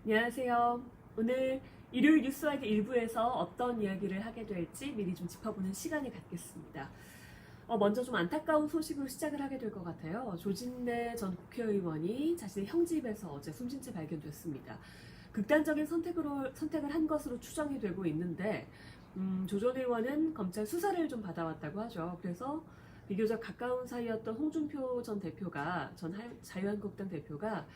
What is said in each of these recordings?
안녕하세요. 오늘 일요일 뉴스와의 일부에서 어떤 이야기를 하게 될지 미리 좀 짚어보는 시간을 갖겠습니다. 먼저 좀 안타까운 소식으로 시작을 하게 될 것 같아요. 조진래 전 국회의원이 자신의 형 집에서 어제 숨진 채 발견됐습니다. 극단적인 선택을 한 것으로 추정이 되고 있는데, 조 전 의원은 검찰 수사를 좀 받아왔다고 하죠. 그래서 비교적 가까운 사이였던 홍준표 전 대표가, 자유한국당 대표가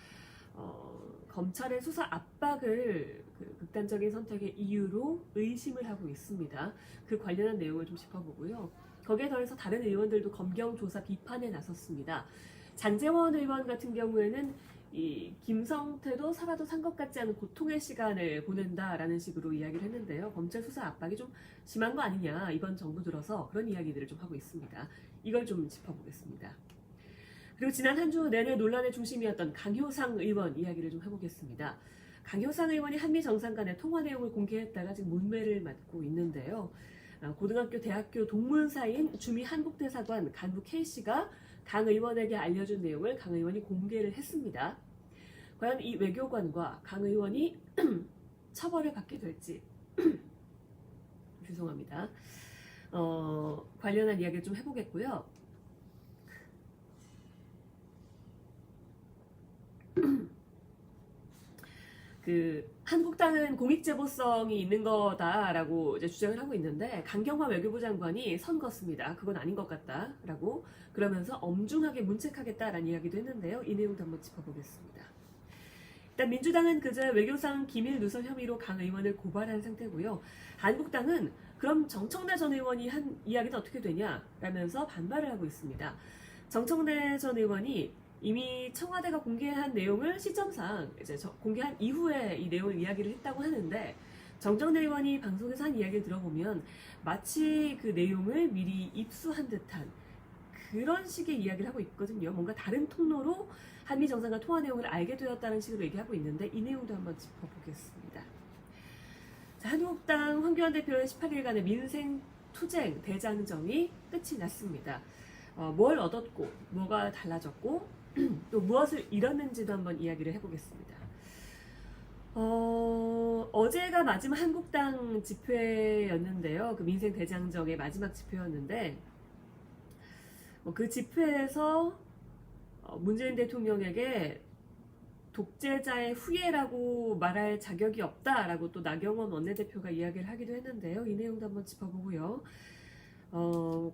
검찰의 수사 압박을 극단적인 선택의 이유로 의심을 하고 있습니다. 그 관련한 내용을 좀 짚어보고요. 거기에 더해서 다른 의원들도 검경 조사 비판에 나섰습니다. 장제원 의원 같은 경우에는 이 김성태도 살아도 산 것 같지 않은 고통의 시간을 보낸다라는 식으로 이야기를 했는데요. 검찰 수사 압박이 좀 심한 거 아니냐, 이번 정부 들어서 그런 이야기들을 좀 하고 있습니다. 이걸 좀 짚어보겠습니다. 그리고 지난 한 주 내내 논란의 중심이었던 강효상 의원 이야기를 좀 해보겠습니다. 강효상 의원이 한미 정상 간의 통화 내용을 공개했다가 지금 문매를 맞고 있는데요. 고등학교, 대학교 동문사인 주미 한국대사관 간부 K씨가 강 의원에게 알려준 내용을 강 의원이 공개를 했습니다. 과연 이 외교관과 강 의원이 처벌을 받게 될지 죄송합니다. 관련한 이야기를 좀 해보겠고요. 한국당은 공익제보성이 있는 거다라고 이제 주장을 하고 있는데, 강경화 외교부 장관이 선거습니다. 그건 아닌 것 같다라고 그러면서 엄중하게 문책하겠다라는 이야기도 했는데요. 이 내용도 한번 짚어보겠습니다. 일단 민주당은 그제 외교상 기밀 누설 혐의로 강 의원을 고발한 상태고요. 한국당은 그럼 정청래 전 의원이 한 이야기는 어떻게 되냐 라면서 반발을 하고 있습니다. 정청래 전 의원이 이미 청와대가 공개한 내용을 시점상 이제 공개한 이후에 이 내용을 이야기를 했다고 하는데, 정청래 의원이 방송에서 한 이야기를 들어보면 마치 그 내용을 미리 입수한 듯한 그런 식의 이야기를 하고 있거든요. 뭔가 다른 통로로 한미 정상간 통화 내용을 알게 되었다는 식으로 얘기하고 있는데, 이 내용도 한번 짚어보겠습니다. 자, 한국당 황교안 대표의 18일간의 민생투쟁 대장정이 끝이 났습니다. 뭘 얻었고 뭐가 달라졌고 또 무엇을 잃었는지도 한번 이야기를 해보겠습니다. 어제가 마지막 한국당 집회였는데요. 그 민생 대장정의 마지막 집회였는데, 그 집회에서 문재인 대통령에게 독재자의 후예라고 말할 자격이 없다라고 또 나경원 원내대표가 이야기를 하기도 했는데요. 이 내용도 한번 짚어보고요.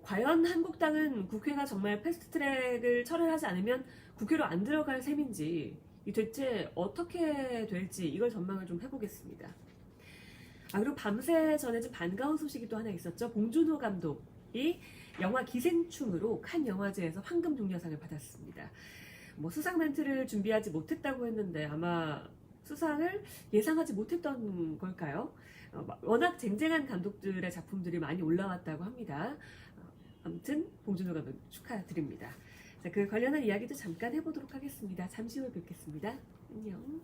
과연 한국당은 국회가 정말 패스트트랙을 처리하지 않으면 국회로 안 들어갈 셈인지, 대체 어떻게 될지 이걸 전망을 좀 해보겠습니다. 그리고 밤새 전해진 반가운 소식이 또 하나 있었죠. 봉준호 감독이 영화 기생충으로 칸 영화제에서 황금 종려상을 받았습니다. 수상 멘트를 준비하지 못했다고 했는데 아마 수상을 예상하지 못했던 걸까요? 워낙 쟁쟁한 감독들의 작품들이 많이 올라왔다고 합니다. 아무튼 봉준호 감독 축하드립니다. 자, 그 관련한 이야기도 잠깐 해보도록 하겠습니다. 잠시 후에 뵙겠습니다. 안녕.